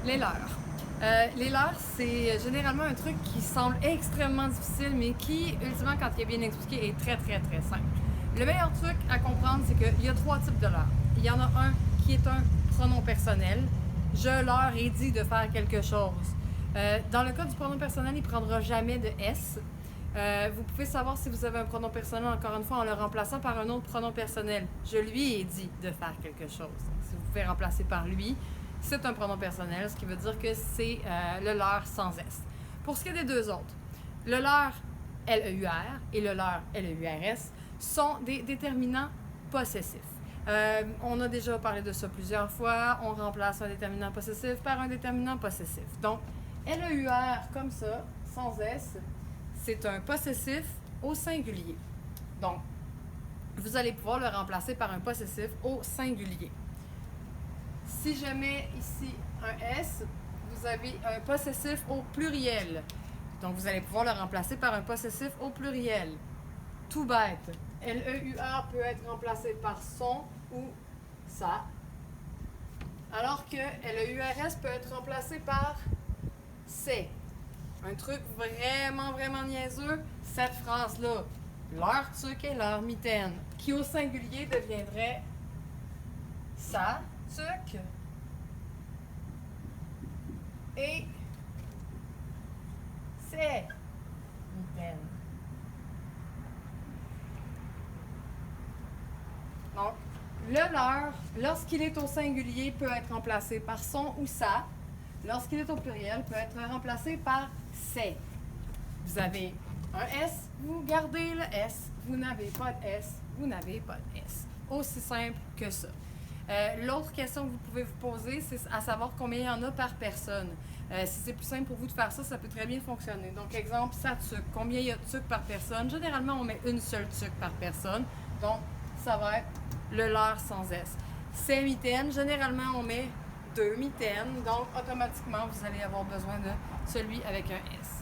Les leurres. Les leurres, c'est généralement un truc qui semble extrêmement difficile, mais qui, ultimement, quand il est bien expliqué, est très, très, très simple. Le meilleur truc à comprendre, c'est qu'il y a trois types de leurres. Il y en a un qui est un pronom personnel. Je leur ai dit de faire quelque chose. Dans le cas du pronom personnel, il ne prendra jamais de S. Vous pouvez savoir si vous avez un pronom personnel, encore une fois, en le remplaçant par un autre pronom personnel. Je lui ai dit de faire quelque chose. Donc, si vous pouvez remplacer par lui, c'est un pronom personnel, ce qui veut dire que c'est le leur sans S. Pour ce qui est des deux autres, le leur L-E-U-R et le leur L-E-U-R-S sont des déterminants possessifs. On a déjà parlé de ça plusieurs fois. On remplace un déterminant possessif par un déterminant possessif. Donc, L-E-U-R comme ça, sans S, c'est un possessif au singulier. Donc, vous allez pouvoir le remplacer par un possessif au singulier. Si je mets ici un S, vous avez un possessif au pluriel. Donc, vous allez pouvoir le remplacer par un possessif au pluriel. Tout bête. L-E-U-R peut être remplacé par son ou ça. Alors que L-E-U-R-S peut être remplacé par c'est. Un truc vraiment, vraiment niaiseux, cette phrase-là. Leur tuc et leur mitaine, qui au singulier deviendrait ça, tuc, et c'est mitaine. Donc, le leur, lorsqu'il est au singulier, peut être remplacé par son ou ça. Lorsqu'il est au pluriel, peut être remplacé par c'est. Vous avez un S, vous gardez le S. Vous n'avez pas de S, vous n'avez pas de S. Aussi simple que ça. L'autre question que vous pouvez vous poser, c'est à savoir combien il y en a par personne. Si c'est plus simple pour vous de faire ça, ça peut très bien fonctionner. Donc, exemple, ça tuc. Combien il y a de tuc par personne? Généralement, on met une seule tuc par personne. Donc, ça va être le leur sans S. C'est mitaine. Généralement, on met deux mitaines. Donc, automatiquement, vous allez avoir besoin de celui avec un S.